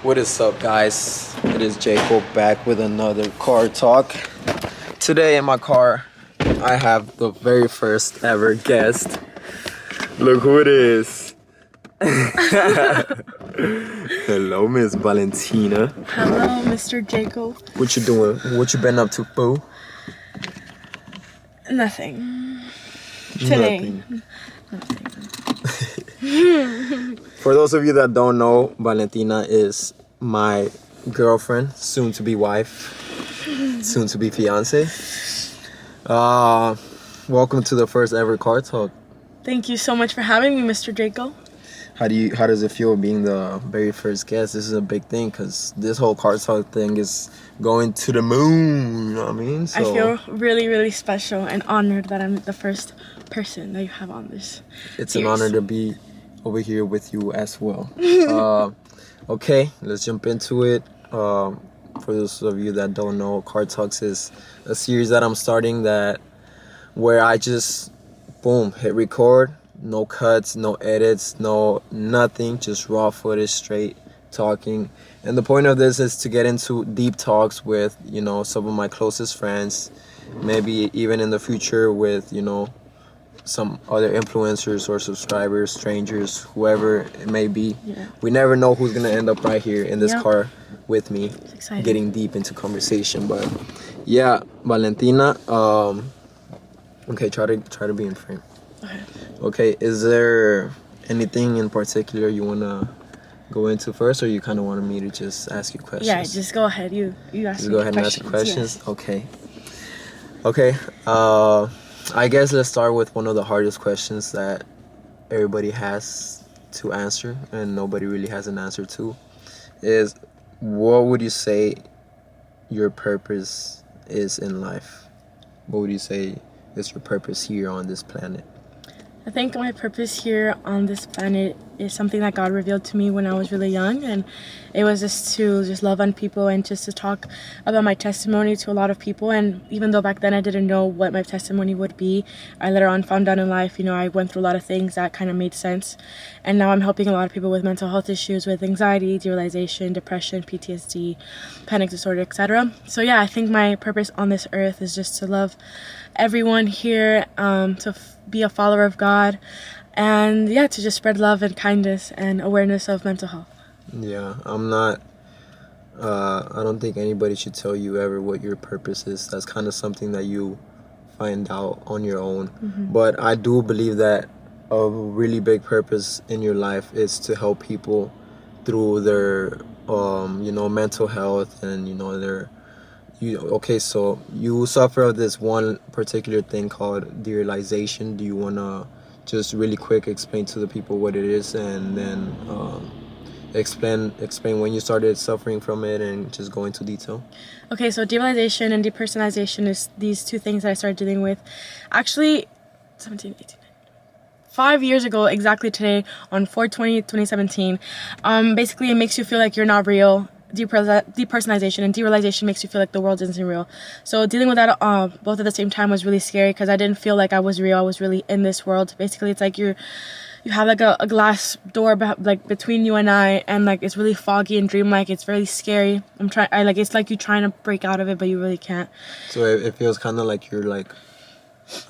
What is up, guys? It is Jayco back with another car talk. Today in my car, I have the very first ever guest. Look who it is. Hello, Miss Valentina. Hello, Mr. Jayco. What you doing? What you been up to, boo? Nothing. Today. Nothing. For those of you that don't know, Valentina is my girlfriend, soon to be wife, soon to be fiance. Welcome to the first ever car talk. Thank you so much for having me, Mr. Jayco. How does it feel being the very first guest? This is a big thing because this whole car talk thing is going to the moon. You know what I mean? So, I feel really, really special and honored that I'm the first person that you have on this. It's series. an honor to be over here with you as well. Okay, let's jump into it. For those of you that don't know, Car Talks is a series that I'm starting where I just boom hit record, no cuts, no edits, no nothing, just raw footage, straight talking. And the point of this is to get into deep talks with some of my closest friends, maybe even in the future with some other influencers or subscribers, strangers, whoever it may be. Yeah. We never know who's gonna end up right here in this car with me, getting deep into conversation. But yeah, Valentina. Okay, try to be in frame. Okay, is there anything in particular you wanna go into first, or you kind of wanted me to just ask you questions? Yeah, just go ahead. You ask just me go ahead questions. And ask questions. Yes. Okay. I guess let's start with one of the hardest questions that everybody has to answer and nobody really has an answer to, is what would you say your purpose is in life? What would you say is your purpose here on this planet? I think my purpose here on this planet is something that God revealed to me when I was really young, and it was just to love on people and just to talk about my testimony to a lot of people. And even though back then I didn't know what my testimony would be, I later on found out in life, I went through a lot of things that kind of made sense, and now I'm helping a lot of people with mental health issues, with anxiety, derealization, depression, PTSD, panic disorder, etc. So yeah, I think my purpose on this earth is just to love everyone here, to be a follower of God, and yeah, to just spread love and kindness and awareness of mental health. Yeah, I don't think anybody should tell you ever what your purpose is. That's kind of something that you find out on your own. Mm-hmm. But I do believe that a really big purpose in your life is to help people through their mental health and so you suffer of this one particular thing called derealization. Do you want to just really quick explain to the people what it is, and then explain when you started suffering from it, and just go into detail? Okay, so derealization and depersonalization is these two things that I started dealing with actually 5 years ago, exactly today, on 4/20/2017. Basically, it makes you feel like you're not real. Depersonalization and derealization makes you feel like the world isn't real. So dealing with that both at the same time was really scary, because I didn't feel like I was real. I was really in this world. Basically, it's like you have like a glass door between you and I, and like it's really foggy and dreamlike. It's really scary. It's like you're trying to break out of it, but you really can't. So it feels kind of like you're like,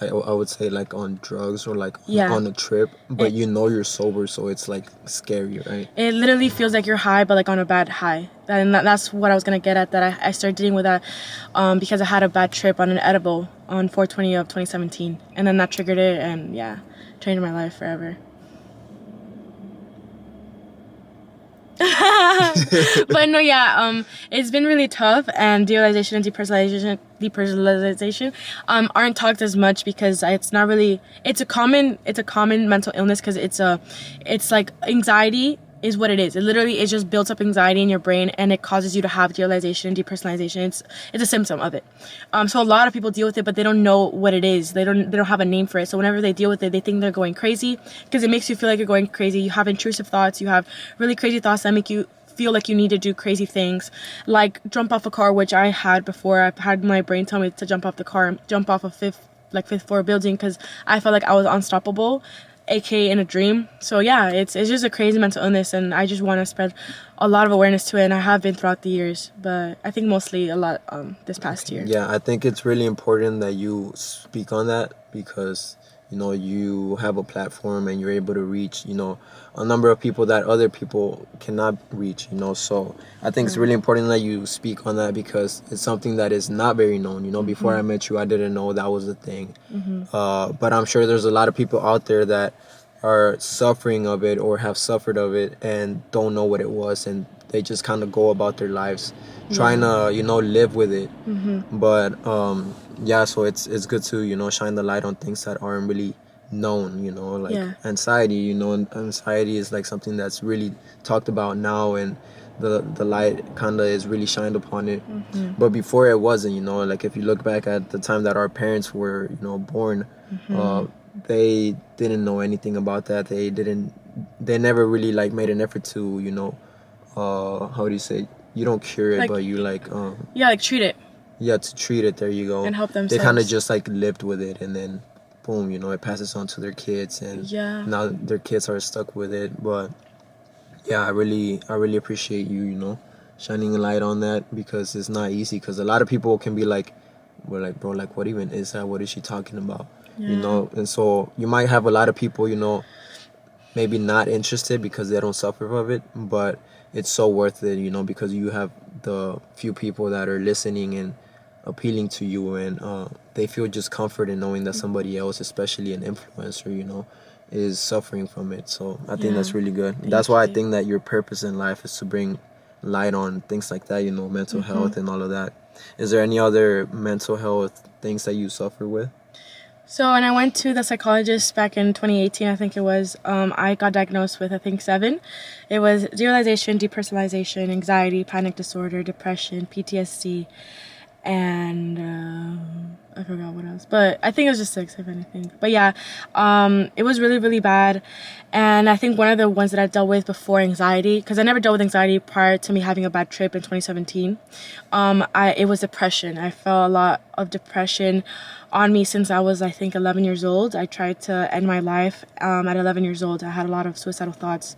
I would say, like on drugs or like on a trip, but you're sober, so it's like scary, right? It literally feels like you're high, but like on a bad high. And that's what I was gonna get at. That I started dealing with that because I had a bad trip on an edible on 4/20/2017, and then that triggered it, and yeah, changed my life forever. But no, yeah, it's been really tough, and derealization and depersonalization aren't talked as much, because it's not really, it's a common mental illness, because it's like anxiety is what it is. It literally is just built up anxiety in your brain, and it causes you to have derealization and depersonalization. It's a symptom of it. So a lot of people deal with it, but they don't know what it is. They don't have a name for it. So whenever they deal with it, they think they're going crazy, because it makes you feel like you're going crazy. You have intrusive thoughts. You have really crazy thoughts that make you feel like you need to do crazy things, like jump off a car, which I had before. I've had my brain tell me to jump off the car, jump off a fifth floor building, because I felt like I was unstoppable. aka in a dream. So yeah, it's just a crazy mental illness, and I just want to spread a lot of awareness to it, and I have been throughout the years, but I think mostly a lot this past year. Yeah, I think it's really important that you speak on that because you have a platform and you're able to reach a number of people that other people cannot reach. So I think it's really important that you speak on that because it's something that is not very known. Before I met you, I didn't know that was a thing. But I'm sure there's a lot of people out there that are suffering of it or have suffered of it and don't know what it was, and they just kind of go about their lives trying to live with it. But yeah, so it's good to shine the light on things that aren't really known, like anxiety. And anxiety is like something that's really talked about now, and the light kind of is really shined upon it. But before it wasn't. Like if you look back at the time that our parents were born, they didn't know anything about that. They never really like made an effort to how do you say, you don't cure it, Like, but you like like treat it to treat it. There you go. and help They themselves. kind of just like lived with it, and then boom, it passes on to their kids, and now their kids are stuck with it. But yeah, I really appreciate you shining a light on that, because it's not easy, because a lot of people can be like, we're like, bro, like what even is that, what is she talking about? And so you might have a lot of people maybe not interested because they don't suffer of it, but it's so worth it, because you have the few people that are listening and appealing to you, and they feel just comfort in knowing that somebody else, especially an influencer, is suffering from it. So I think that's really good. That's why I think that your purpose in life is to bring light on things like that, mental health and all of that. Is there any other mental health things that you suffer with? So when I went to the psychologist back in 2018, I think it was, I got diagnosed with, I think, 7. It was derealization, depersonalization, anxiety, panic disorder, depression, PTSD, and I forgot what else. But I think it was just 6, if anything. But yeah, it was really, really bad. And I think one of the ones that I dealt with before anxiety, because I never dealt with anxiety prior to me having a bad trip in 2017, it was depression. I felt a lot of depression on me since I was, I think, 11 years old. I tried to end my life at 11 years old. I had a lot of suicidal thoughts.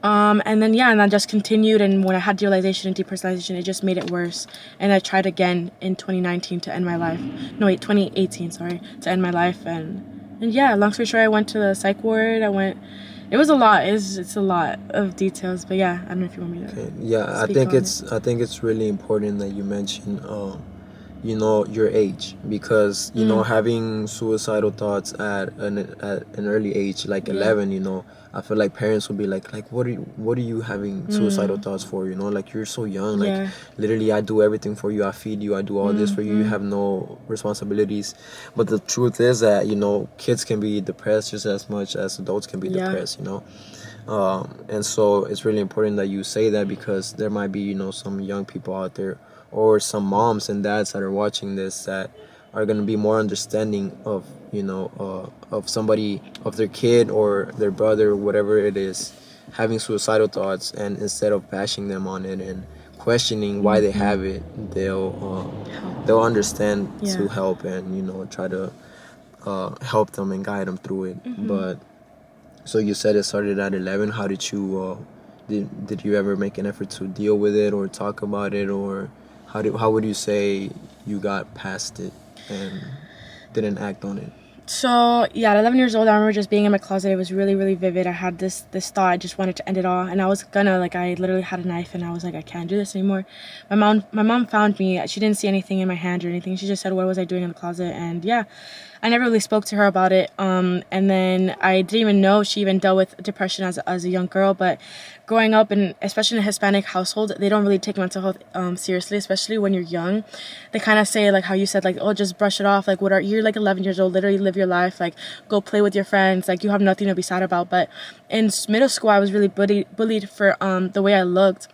And then, and that just continued. And when I had derealization and depersonalization, it just made it worse. And I tried again in 2019 to end my life. No, wait, 2018, sorry, to end my life. And yeah, long story short, I went to the psych ward. It was a lot. It's a lot of details. But yeah, I don't know if you want me to. Okay. Yeah, I think it's really important that you mention your age, because having suicidal thoughts at an early age, like 11, I feel like parents will be like what are you having suicidal thoughts for? Like, you're so young. Like, literally, I do everything for you. I feed you. I do all this for you. You have no responsibilities. But the truth is that kids can be depressed just as much as adults can be depressed. And so it's really important that you say that, because there might be some young people out there, or some moms and dads that are watching this, that are going to be more understanding of of somebody, of their kid or their brother, whatever it is, having suicidal thoughts, and instead of bashing them on it and questioning why they have it, they'll understand to help, and try to help them and guide them through it. But so you said it started at 11. How did you did you ever make an effort to deal with it or talk about it, or how would you say you got past it and didn't act on it? So yeah, at 11 years old, I remember just being in my closet. It was really, really vivid. I had this thought. I just wanted to end it all, and I was gonna, like, I literally had a knife, and I was like, I can't do this anymore. My mom found me. She didn't see anything in my hand or anything. She just said, what was I doing in the closet? And yeah, I never really spoke to her about it. And then I didn't even know she even dealt with depression as a young girl. But growing up, and especially in a Hispanic household, they don't really take mental health seriously, especially when you're young. They kind of say, like how you said, like, oh, just brush it off. Like, you're like 11 years old, literally live your life. Like, go play with your friends. Like, you have nothing to be sad about. But in middle school, I was really bullied for the way I looked.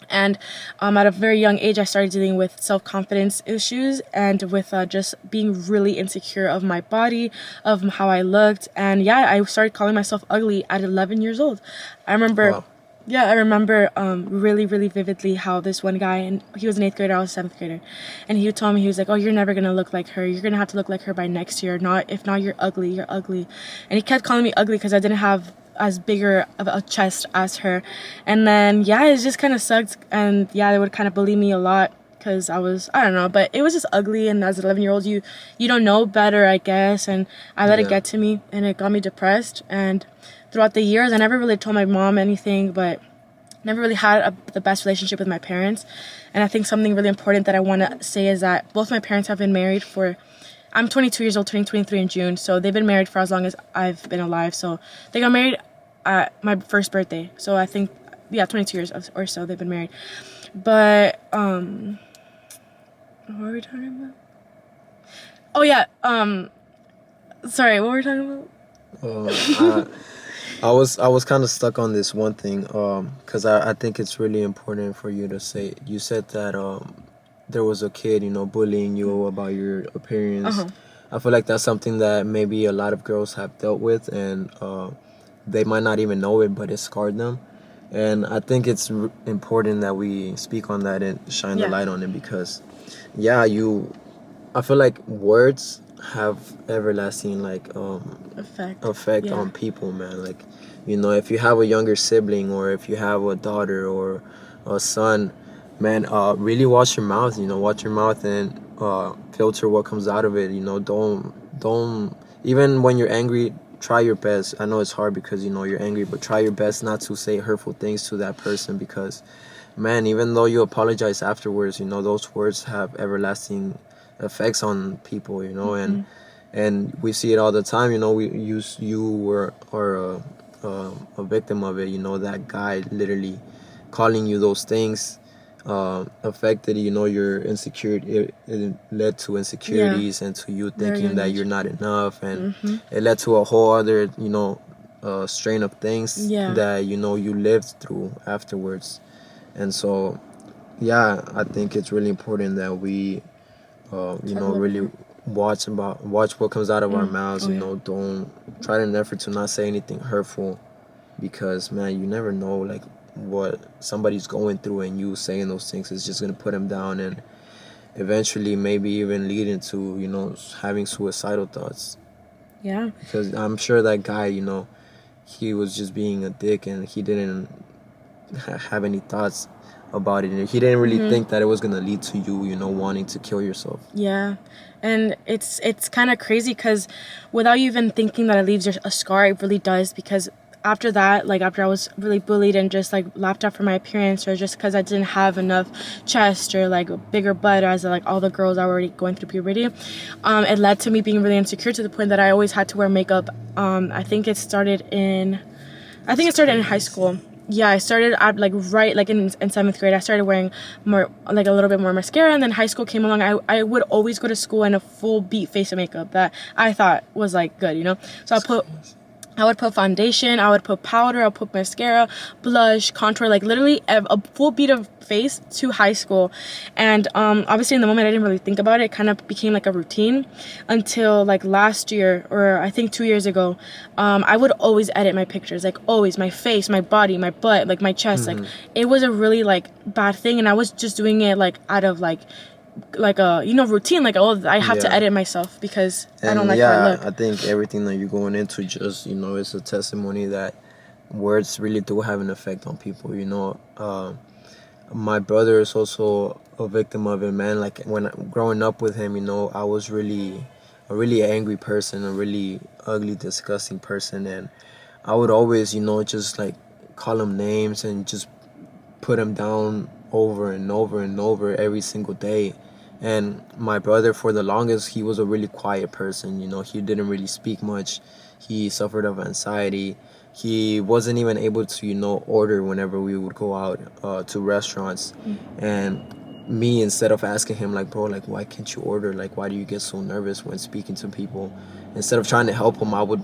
And at a very young age, I started dealing with self-confidence issues, and with just being really insecure of my body, of how I looked. And yeah, I started calling myself ugly at 11 years old. I remember Yeah, I remember really, really vividly how this one guy, and he was an 8th grader, I was a 7th grader, and he would tell me, he was like, "Oh, you're never gonna look like her. You're gonna have to look like her by next year. Not if not, you're ugly. You're ugly," and he kept calling me ugly because I didn't have as bigger of a chest as her, and then yeah, it just kind of sucked, and yeah, they would kind of bully me a lot because I don't know, but it was just ugly, and as an 11-year-old, you don't know better, I guess, and I let it Yeah. get to me, and it got me depressed, and throughout the years, I never really told my mom anything, but never really had the best relationship with my parents. And I think something really important that I want to say is that both my parents have been married for, I'm 22 years old, turning 23 in June, so they've been married for as long as I've been alive. So they got married at my first birthday. So I think, yeah, 22 years or so they've been married. But, what were we talking about? Oh, yeah, sorry, what were we talking about? Uh, I was kind of stuck on this one thing, because I think it's really important for you to say. You said that there was a kid, bullying you about your appearance. I feel like that's something that maybe a lot of girls have dealt with, and they might not even know it, but it scarred them. And I think it's important that we speak on that and shine the Yeah. light on it, because yeah, I feel like words have everlasting like effect Yeah. on people, man. Like, if you have a younger sibling, or if you have a daughter or a son, man, really watch your mouth. Watch your mouth, and filter what comes out of it. Don't even when you're angry. Try your best. I know it's hard because you're angry, but try your best not to say hurtful things to that person, because, man, even though you apologize afterwards, those words have everlasting effects on people. And we see it all the time. You were or a victim of it. That guy literally calling you those things affected your insecurity. It led to insecurities, and to you Very thinking young that age. you're not enough, and it led to a whole other strain of things Yeah. that you lived through afterwards. And so, yeah, I think it's really important that we Talk a little bit really more. watch what comes out of our mouths. Oh, yeah. Don't try in an effort to not say anything hurtful, because, man, you never know like what somebody's going through, and you saying those things is just gonna put them down, and eventually maybe even leading to having suicidal thoughts. Yeah. Because I'm sure that guy, he was just being a dick, and he didn't have any thoughts about it, and he didn't really think that it was gonna lead to you, wanting to kill yourself. Yeah, and it's kind of crazy because without you even thinking that it leaves a scar, it really does. Because after that, like after I was really bullied and just like laughed at for my appearance, or just because I didn't have enough chest or like a bigger butt as like all the girls are already going through puberty, it led to me being really insecure to the point that I always had to wear makeup. I think it started in high school. Yeah, I started at like right like in 7th grade. I started wearing more like a little bit more mascara, and then high school came along. I would always go to school in a full beat face of makeup that I thought was like good, So I would put foundation, I would put powder, I would put mascara, blush, contour, like literally a full beat of face to high school. And obviously in the moment I didn't really think about it. It kind of became like a routine until like last year, or I think 2 years ago. I would always edit my pictures, like always, my face, my body, my butt, like my chest. Like it was a really like bad thing, and I was just doing it like out of like a routine, like, oh, I have to Yeah. edit myself because I don't And like how I yeah, look. I think everything that you're going into just is a testimony that words really do have an effect on people. My brother is also a victim of it, man. Like, when growing up with him, I was really a really angry person, a really ugly, disgusting person, and I would always just like call him names and just put him down over and over and over every single day. And my brother, for the longest, he was a really quiet person. He didn't really speak much. He suffered of anxiety. He wasn't even able to, order whenever we would go out to restaurants. And me, instead of asking him, like, bro, like, why can't you order? Like, why do you get so nervous when speaking to people? Instead of trying to help him, I would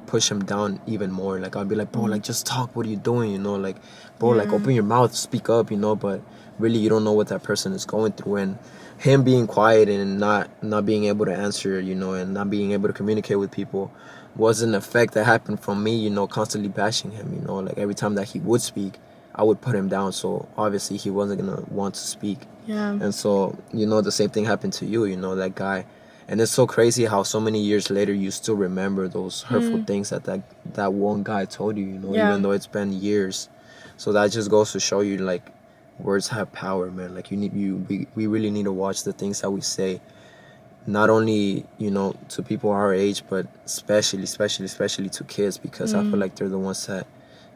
push him down even more. Like, I'd be like, bro, like, just talk. What are you doing? Like, bro, like, open your mouth, speak up. But really, you don't know what that person is going through. And him being quiet and not being able to answer, and not being able to communicate with people, was an effect that happened from me, you know, constantly bashing him, you know, like every time that he would speak, I would put him down. So obviously he wasn't gonna want to speak. Yeah. And so, you know, the same thing happened to you, you know, that guy. And it's so crazy how so many years later you still remember those hurtful things that one guy told you, you know, Yeah. even though it's been years. So that just goes to show you, like, words have power, man. Like, we really need to watch the things that we say, not only, you know, to people our age, but especially to kids, because I feel like they're the ones that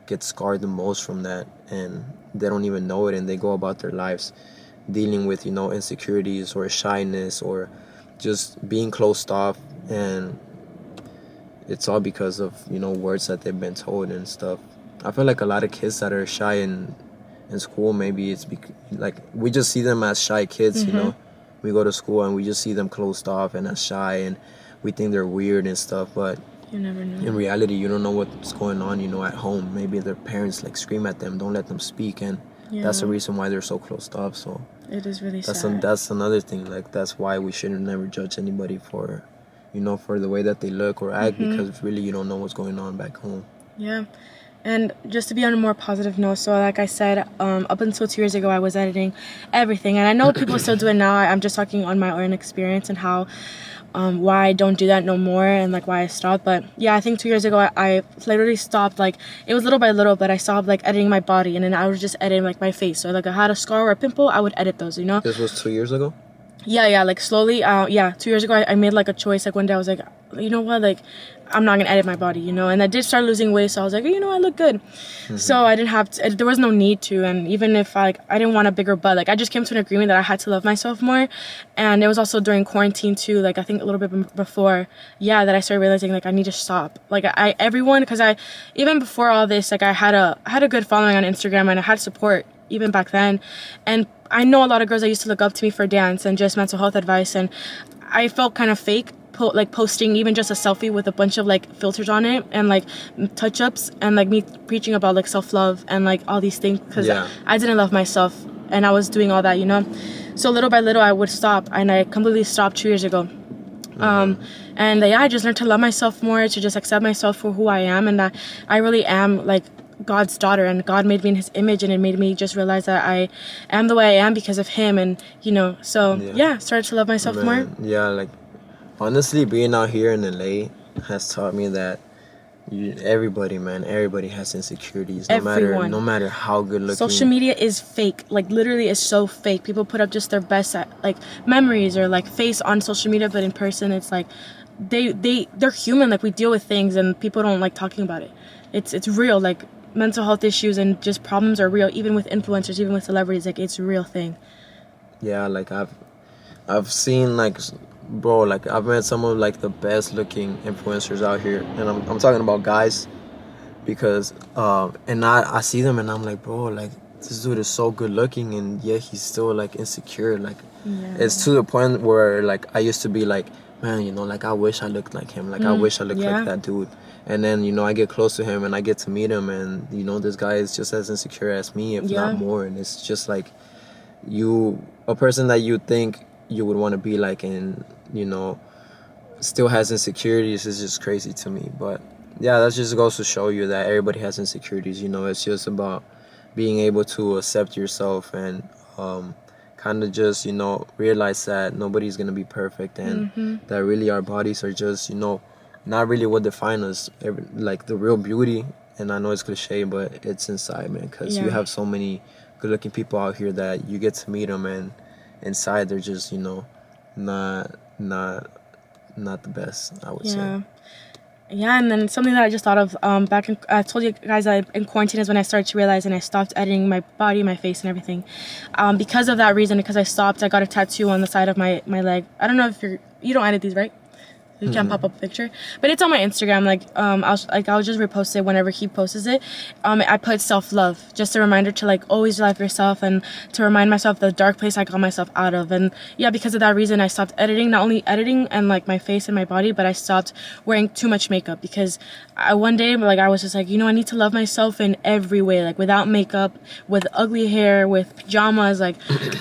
get scarred the most from that, and they don't even know it, and they go about their lives dealing with, you know, insecurities or shyness or just being closed off, and it's all because of, you know, words that they've been told and stuff. I feel like a lot of kids that are shy in school, maybe it's like we just see them as shy kids, you know. We go to school and we just see them closed off and as shy, and we think they're weird and stuff, but You never know. in reality you don't know what's going on, you know, at home. Maybe their parents like scream at them, don't let them speak, and that's the reason why they're so closed off. So It is really sad. that's another thing. Like, that's why we shouldn't never judge anybody for, you know, for the way that they look or act, because really you don't know what's going on back home. Yeah. And just to be on a more positive note, so like I said, up until 2 years ago, I was editing everything. And I know people still do it now. I'm just talking on my own experience and how, why I don't do that no more and like why I stopped. But yeah, I think 2 years ago, I literally stopped, like, it was little by little, but I stopped like editing my body, and then I would just edit like my face. So like I had a scar or a pimple, I would edit those, you know? This was 2 years ago? Yeah, like slowly, 2 years ago, I made like a choice. Like one day I was like, you know what, like I'm not gonna edit my body, you know. And I did start losing weight, so I was like, you know, I look good. So I didn't have to, there was no need to. And even if I didn't want a bigger butt, like I just came to an agreement that I had to love myself more. And it was also during quarantine too, like I think a little bit before, that I started realizing like I need to stop. Like everyone, because even before all this, like I had a good following on Instagram, and I had support even back then. And I know a lot of girls that used to look up to me for dance and just mental health advice, and I felt kind of fake posting even just a selfie with a bunch of like filters on it and like touch-ups, and like me preaching about like self-love and like all these things, because I didn't love myself and I was doing all that, you know. So little by little I would stop, and I completely stopped 2 years ago. And I just learned to love myself more, to just accept myself for who I am, and that I really am like God's daughter, and God made me in his image, and it made me just realize that I am the way I am because of him. And you know, so started to love myself more. Yeah, like honestly, being out here in LA has taught me that everybody has insecurities, no matter how good looking. Social media is fake, like literally is so fake. People put up just their best like memories or like face on social media, but in person it's like they're human. Like we deal with things and people don't like talking about it. It's real. Like mental health issues and just problems are real, even with influencers, even with celebrities. Like it's a real thing. Yeah, like I've seen, like, bro, like I've met some of like the best looking influencers out here, and I'm talking about guys, because and I see them and I'm like, bro, like this dude is so good looking, and yet he's still like insecure. Like it's to the point where like I used to be like, man, you know, like I wish I looked like him, like I wish I looked like that dude. And then, you know, I get close to him and I get to meet him, and you know, this guy is just as insecure as me, if not more. And it's just like a person that you think you would want to be like, and you know, still has insecurities, is just crazy to me. But yeah, that just goes to show you that everybody has insecurities. You know, it's just about being able to accept yourself and kind of just, you know, realize that nobody's gonna be perfect, and that really our bodies are just, you know, not really what define us. Like the real beauty, and I know it's cliche, but it's inside, man, because you have so many good looking people out here that you get to meet them, and inside they're just, you know, not the best, I would say. Yeah, and then something that I just thought of back in, I told you guys that in quarantine is when I started to realize, and I stopped editing my body, my face, and everything. Because of that reason, because I stopped, I got a tattoo on the side of my leg. I don't know if you don't edit these, right? You can't pop up a picture, but it's on my Instagram. Like, I'll just repost it whenever he posts it. I put self-love, just a reminder to like always love yourself, and to remind myself the dark place I got myself out of. And yeah, because of that reason, I stopped editing. Not only editing and like my face and my body, but I stopped wearing too much makeup, because one day, like, I was just like, you know, I need to love myself in every way, like without makeup, with ugly hair, with pajamas. Like,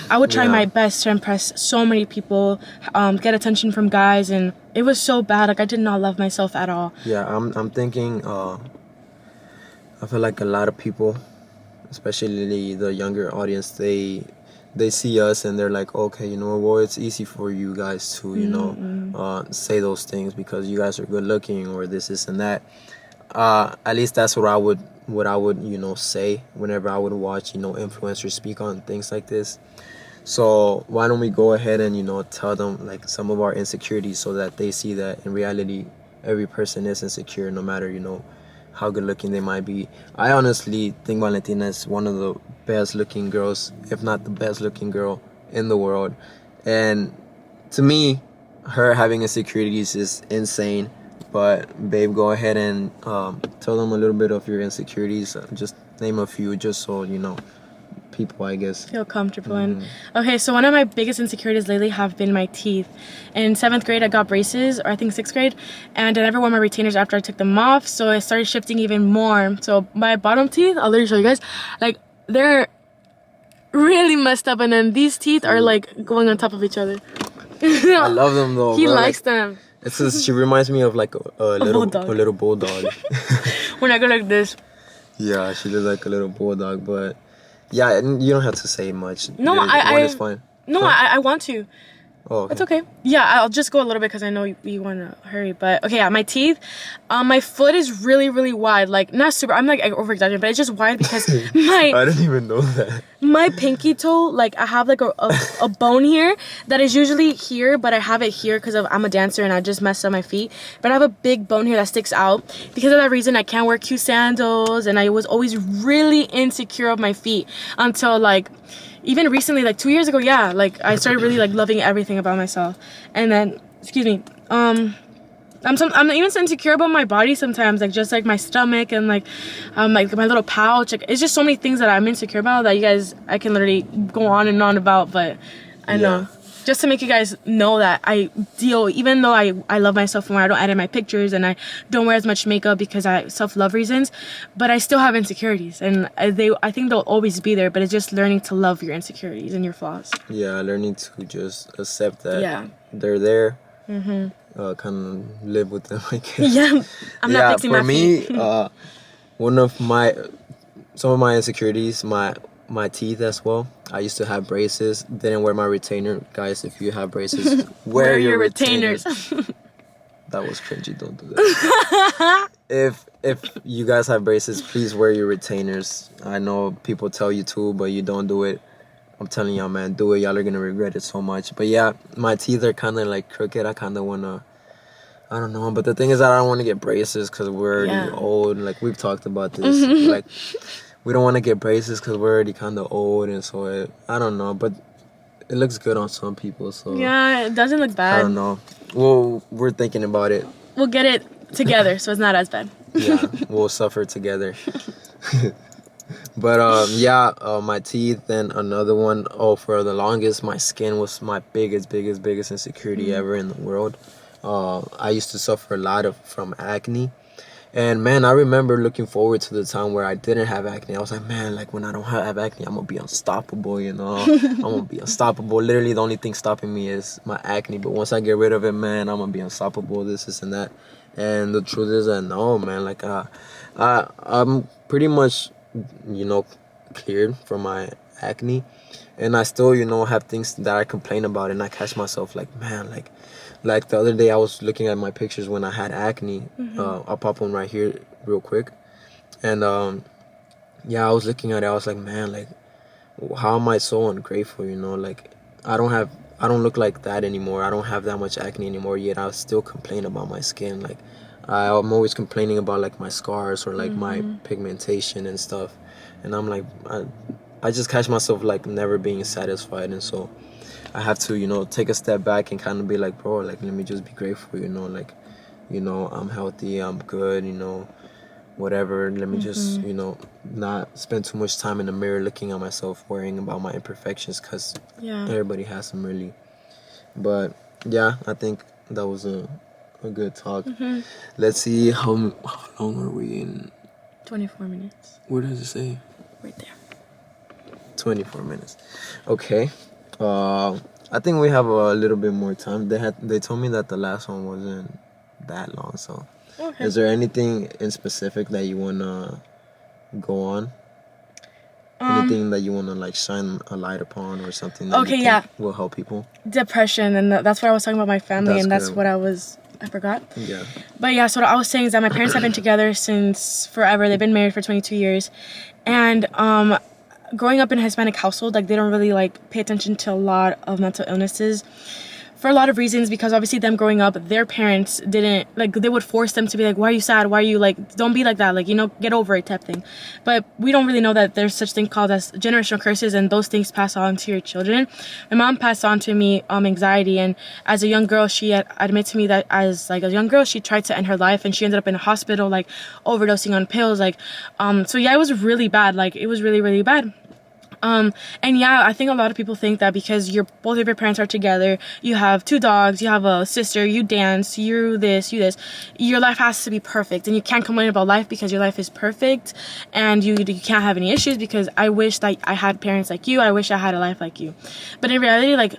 I would try my best to impress so many people, get attention from guys, and it was so bad. Like I did not love myself at all. Yeah, I'm thinking. I feel like a lot of people, especially the younger audience, they see us and they're like, okay, you know, well, it's easy for you guys to, you know, say those things because you guys are good looking or this and that. At least that's what I would you know say whenever I would watch, you know, influencers speak on things like this. So why don't we go ahead and, you know, tell them like some of our insecurities so that they see that in reality every person is insecure no matter, you know, how good looking they might be. I honestly think Valentina is one of the best looking girls, if not the best looking girl in the world. And to me, her having insecurities is insane. But babe, go ahead and tell them a little bit of your insecurities. Just name a few, just so you know people, I guess. Feel comfortable in. Okay, so one of my biggest insecurities lately have been my teeth. In 7th grade, I got braces, or I think 6th grade, and I never wore my retainers after I took them off, so it started shifting even more. So my bottom teeth, I'll literally show you guys, like they're really messed up, and then these teeth are like going on top of each other. I love them though. He bro. likes Like, them. it's just, she reminds me of like a little bulldog. When I go like this. Yeah, she looks like a little bulldog, but yeah, and you don't have to say much. No, One I is fine. No, Huh? I want to. Oh, okay. It's okay. Yeah, I'll just go a little bit because I know you want to hurry. But okay, yeah, my teeth. My foot is really, really wide. Like, not super. I'm like over exaggerating, but it's just wide because I didn't even know that. my pinky toe, like I have like a bone here that is usually here, but I have it here because I'm a dancer and I just messed up my feet. But I have a big bone here that sticks out. Because of that reason, I can't wear cute sandals, and I was always really insecure of my feet until like even recently, like 2 years ago. Yeah, like I started really like loving everything about myself. And then, excuse me, I'm even insecure about my body sometimes, like just like my stomach and like my little pouch. Like it's just so many things that I'm insecure about that I can literally go on and on about. But I know, just to make you guys know that I deal, even though I love myself more, I don't edit my pictures and I don't wear as much makeup because I self-love reasons, but I still have insecurities, and I think they'll always be there. But it's just learning to love your insecurities and your flaws. Yeah, learning to just accept that Yeah. they're there. Kind of live with them, I guess. Yeah, I'm not fixing for my me, feet. some of my insecurities, my teeth as well. I used to have braces, didn't wear my retainer. Guys, if you have braces, wear your retainers. That was cringy, don't do that. If you guys have braces, please wear your retainers. I know people tell you to, but you don't do it. I'm telling y'all, man, do it. Y'all are gonna regret it so much. But yeah, my teeth are kind of like crooked. I kind of wanna, I don't know. But the thing is that I don't want to get braces because we're already old. Like we've talked about this. Like we don't want to get braces because we're already kind of old, and so I don't know. But it looks good on some people. So Yeah, it doesn't look bad. I don't know. Well, we're thinking about it. We'll get it together, so it's not as bad. Yeah, we'll suffer together. But my teeth, and another one. Oh, for the longest, my skin was my biggest insecurity ever in the world. I used to suffer a lot from acne, and man, I remember looking forward to the time where I didn't have acne. I was like, man, like when I don't have acne, I'm gonna be unstoppable. You know, I'm gonna be unstoppable. Literally, the only thing stopping me is my acne. But once I get rid of it, man, I'm gonna be unstoppable. This and that. And the truth is that no, man, like I'm pretty much, you know, cleared from my acne, and I still, you know, have things that I complain about, and I catch myself like, man, like the other day I was looking at my pictures when I had acne. I'll pop one right here real quick, and I was looking at it. I was like, man, like how am I so ungrateful? You know, like I don't look like that anymore. I don't have that much acne anymore. Yet I still complain about my skin. Like I'm always complaining about like my scars or like my pigmentation and stuff. And I'm like, I just catch myself like never being satisfied. And so I have to, you know, take a step back and kind of be like, bro, like let me just be grateful. You know, like, you know, I'm healthy. I'm good. You know, whatever. Let me just, you know, not spend too much time in the mirror looking at myself, worrying about my imperfections, because everybody has them really. But yeah, I think that was a good talk. Let's see how long are we in? 24 minutes. Where does it say? Right there. 24 minutes. Okay. I think we have a little bit more time. They told me that the last one wasn't that long. So, Okay. is there anything in specific that you wanna go on? Anything that you wanna like shine a light upon, or something that you Okay, think yeah. will help people? Depression, and that's what I was talking about my family, That's and that's good. what I forgot. Yeah. But yeah, so what I was saying is that my parents have been together since forever. They've been married for 22 years, and growing up in a Hispanic household, like they don't really like pay attention to a lot of mental illnesses for a lot of reasons, because obviously them growing up, their parents didn't like, they would force them to be like, why are you sad, why are you like, don't be like that, like, you know, get over it type thing. But we don't really know that there's such thing called as generational curses, and those things pass on to your children. My mom passed on to me anxiety, and as a young girl she had admitted to me that as like a young girl she tried to end her life, and she ended up in a hospital like overdosing on pills, like so yeah, it was really bad, like it was really, really bad. And yeah, I think a lot of people think that because both of your parents are together, you have 2 dogs, you have a sister, you dance, you this, your life has to be perfect, and you can't complain about life because your life is perfect, and you can't have any issues, because I wish that I had parents like you, I wish I had a life like you. But in reality, like,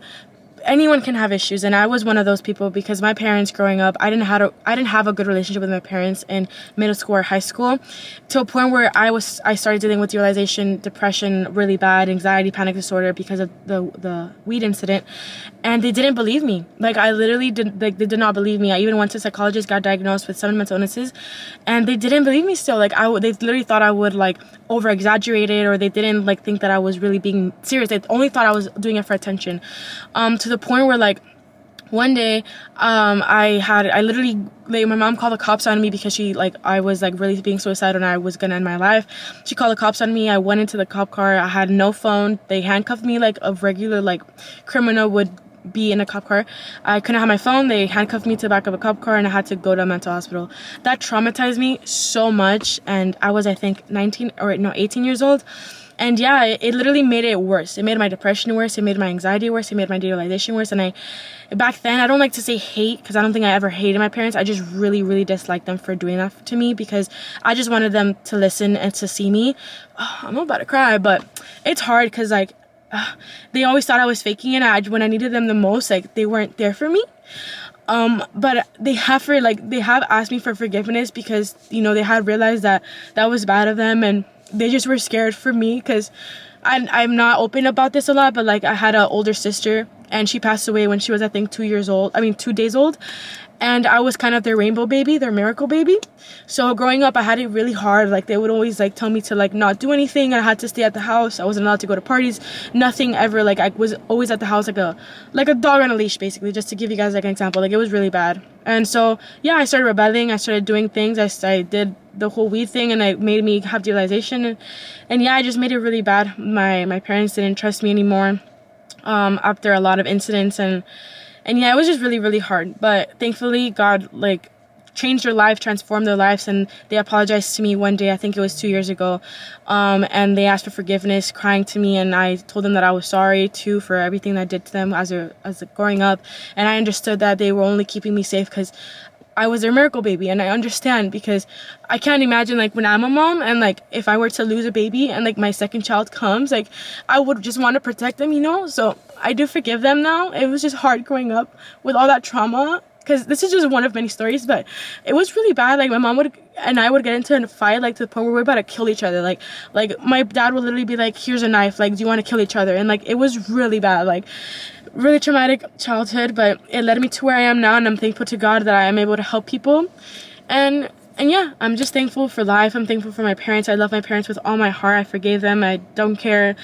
anyone can have issues, and I was one of those people, because my parents growing up, I didn't have a good relationship with my parents in middle school or high school, to a point where I started dealing with derealization, depression, really bad anxiety, panic disorder, because of the weed incident. And they didn't believe me. Like, I literally did, like, they did not believe me. I even went to a psychologist, got diagnosed with 7 mental illnesses, and they didn't believe me still. Like, they literally thought I would like over exaggerate it, or they didn't like think that I was really being serious. They only thought I was doing it for attention. To the point where like one day I literally, like, my mom called the cops on me because I was like really being suicidal and I was gonna end my life. She called the cops on me. I went into the cop car. I had no phone. They handcuffed me like a regular like criminal would be in a cop car. I couldn't have my phone. They handcuffed me to the back of a cop car, and I had to go to a mental hospital. That traumatized me so much, and I was, I think, 18 years old. And yeah, it literally made it worse. It made my depression worse. It made my anxiety worse. It made my derealization worse. And back then, I don't like to say hate, because I don't think I ever hated my parents. I just really, really disliked them for doing that to me, because I just wanted them to listen and to see me. Oh, I'm about to cry, but it's hard, because like they always thought I was faking it. When I needed them the most, like they weren't there for me. But they have asked me for forgiveness, because you know they had realized that was bad of them, and they just were scared for me, because I'm not open about this a lot, but like I had an older sister, and she passed away when she was, I think, 2 days old, and I was kind of their rainbow baby, their miracle baby. So growing up, I had it really hard. Like they would always like tell me to like not do anything. I had to stay at the house. I wasn't allowed to go to parties. Nothing ever. Like I was always at the house like a dog on a leash, basically. Just to give you guys like an example. Like it was really bad. And so yeah, I started rebelling. I started doing things. I did the whole weed thing, and it made me have derealization. And yeah, I just made it really bad. My parents didn't trust me anymore. After a lot of incidents, and yeah, it was just really, really hard. But thankfully, God like changed their life, transformed their lives, and they apologized to me one day. I think it was 2 years ago, and they asked for forgiveness, crying to me, and I told them that I was sorry too for everything that I did to them as growing up, and I understood that they were only keeping me safe because I was their miracle baby. And I understand, because I can't imagine like when I'm a mom, and like if I were to lose a baby and like my second child comes, like I would just want to protect them, you know. So I do forgive them now. It was just hard growing up with all that trauma, because this is just one of many stories, but it was really bad. Like my mom and I would get into a fight, like to the point where we were about to kill each other. Like my dad would literally be like, here's a knife, like do you want to kill each other? And like it was really bad, like really traumatic childhood, but it led me to where I am now, and I'm thankful to God that I am able to help people. And yeah, I'm just thankful for life. I'm thankful for my parents. I love my parents with all my heart. I forgave them. I don't care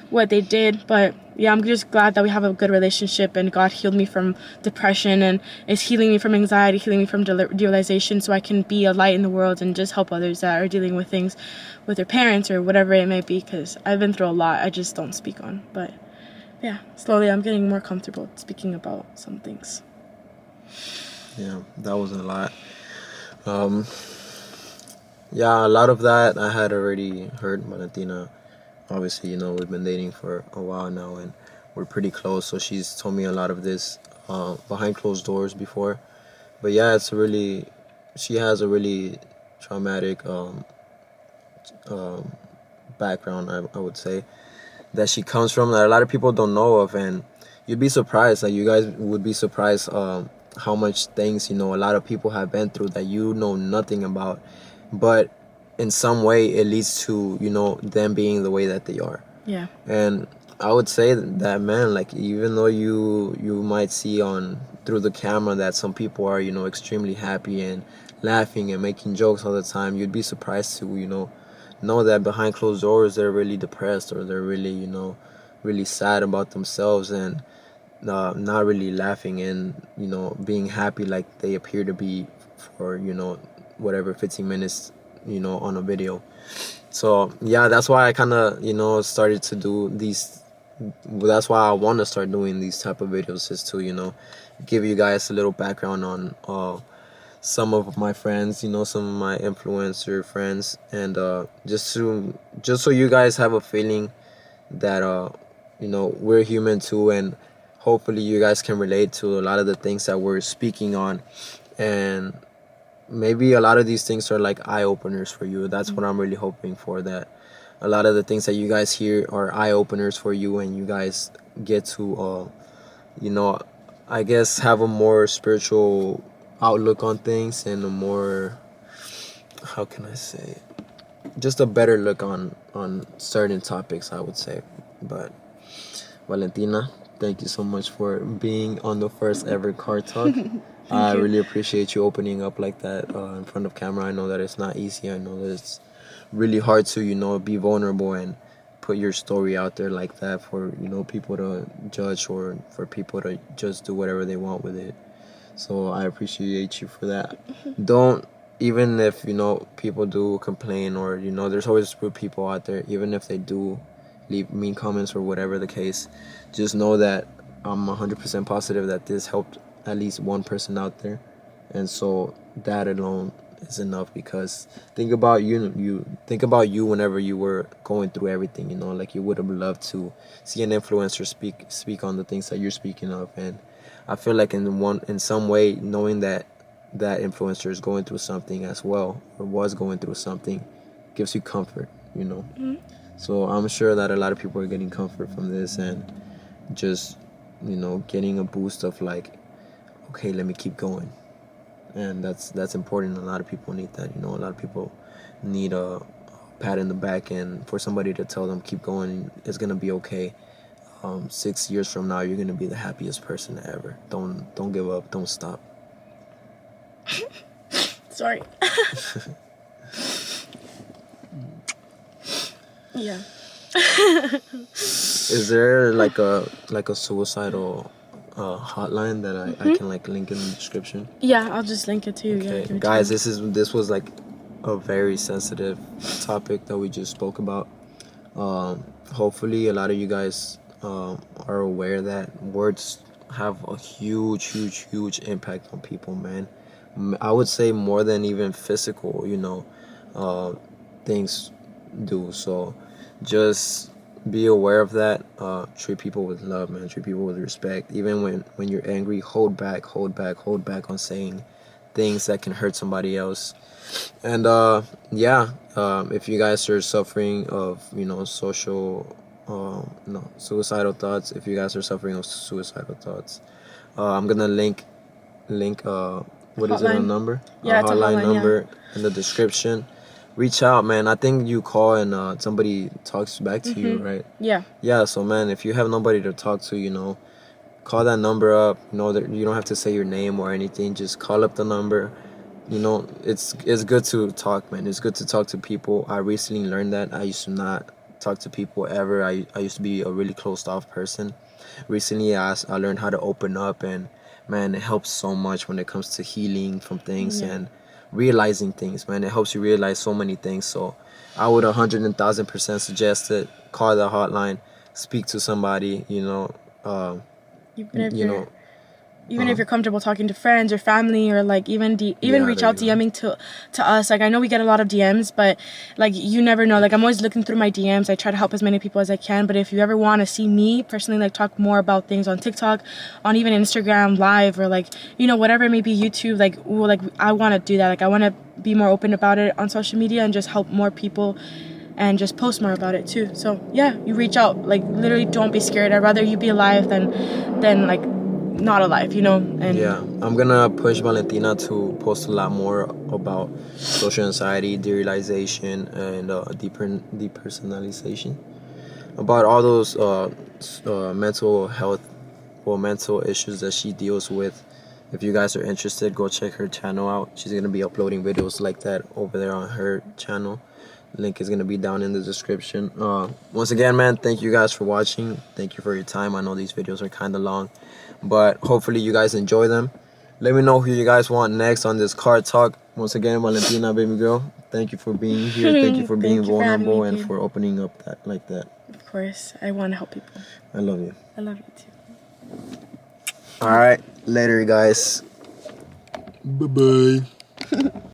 what they did, but yeah, I'm just glad that we have a good relationship, and God healed me from depression and is healing me from anxiety, healing me from derealization, so I can be a light in the world and just help others that are dealing with things with their parents or whatever it may be, because I've been through a lot I just don't speak on. But yeah, slowly I'm getting more comfortable speaking about some things. Yeah, that was a lot. Yeah, a lot of that I had already heard. Valentina, obviously, you know, we've been dating for a while now, and we're pretty close, so she's told me a lot of this behind closed doors before. But yeah, she has a really traumatic background, I would say, that she comes from, that a lot of people don't know of. And you'd be surprised. Like, you guys would be surprised how much things, a lot of people have been through that you know nothing about, but in some way it leads to them being the way that they are. Yeah. And I would say that, man, like, even though you might see on through the camera that some people are extremely happy and laughing and making jokes all the time, you'd be surprised to know that behind closed doors they're really depressed, or they're really really sad about themselves, and not really laughing and being happy like they appear to be for whatever 15 minutes on a video. So yeah, that's why I kind of started to do these. That's why I want to start doing these type of videos, is to give you guys a little background on some of my friends, some of my influencer friends, and just so you guys have a feeling that we're human too, and hopefully you guys can relate to a lot of the things that we're speaking on, and maybe a lot of these things are like eye openers for you. That's what I'm really hoping for, that a lot of the things that you guys hear are eye openers for you, and you guys get to I guess have a more spiritual outlook on things, and a more, how can I say, just a better look on certain topics, I would say. But Valentina, thank you so much for being on the first ever Car Talk. I really appreciate you opening up like that in front of camera. I know that it's not easy. I know that it's really hard to be vulnerable and put your story out there like that for people to judge, or for people to just do whatever they want with it. So I appreciate you for that. Don't, even if people do complain, or there's always rude people out there, even if they do leave mean comments or whatever the case, just know that I'm 100% positive that this helped at least one person out there. And so that alone is enough, because think about you whenever you were going through everything, like, you would have loved to see an influencer speak on the things that you're speaking of. And I feel like in some way, knowing that that influencer is going through something as well, or was going through something, gives you comfort. So I'm sure that a lot of people are getting comfort from this, and just getting a boost of like, okay, let me keep going. And that's important. A lot of people need that. A lot of people need a pat in the back, and for somebody to tell them keep going, it's gonna be okay. 6 years from now, you're gonna be the happiest person ever. Don't give up. Don't stop. Sorry. Yeah. Is there like a suicidal hotline that I can like link in the description? Yeah, I'll just link it to you. Okay, Yeah, guys, this was like a very sensitive topic that we just spoke about. Hopefully a lot of you guys are aware that words have a huge impact on people, man. I would say more than even physical things do. So just be aware of that. Treat people with love, man. Treat people with respect. Even when you're angry, hold back on saying things that can hurt somebody else. And if you guys are suffering of suicidal thoughts, if you guys are suffering of suicidal thoughts, I'm gonna link what is it, a number? Yeah, a hotline number, yeah, in the description. Reach out, man. I think you call and somebody talks back to you, right? Yeah. So man, if you have nobody to talk to, call that number up. That you don't have to say your name or anything. Just call up the number. It's good to talk, man. It's good to talk to people. I recently learned that. I used to not talk to people ever. I used to be a really closed off person. Recently, I learned how to open up, and man, it helps so much when it comes to healing from things and realizing things, man. It helps you realize so many things. So I would 100,000% suggest it. Call the hotline, speak to somebody, Even if you're comfortable talking to friends or family, or like even reach out DMing to us. Like, I know we get a lot of DMs, but like, you never know. Like, I'm always looking through my DMs. I try to help as many people as I can. But if you ever want to see me personally, like, talk more about things on TikTok, on even Instagram Live, or like, whatever it may be, YouTube, like I want to do that. Like, I want to be more open about it on social media and just help more people and just post more about it too. So yeah, you reach out. Like literally, don't be scared. I'd rather you be alive than like not alive. And Yeah, I'm gonna push Valentina to post a lot more about social anxiety, derealization, and depersonalization. About all those mental health or mental issues that she deals with. If you guys are interested, go check her channel out. She's gonna be uploading videos like that over there on her channel. Link is gonna be down in the description. Once again, man, thank you guys for watching. Thank you for your time. I know these videos are kind of long, but hopefully you guys enjoy them. Let me know who you guys want next on this card talk. Once again, Valentina, baby girl, thank you for being here. Thank you for being Thank you for having vulnerable me, and babe. for opening up that like that. Of course, I want to help people. I love you. I love you too. All right, later, guys. Bye bye.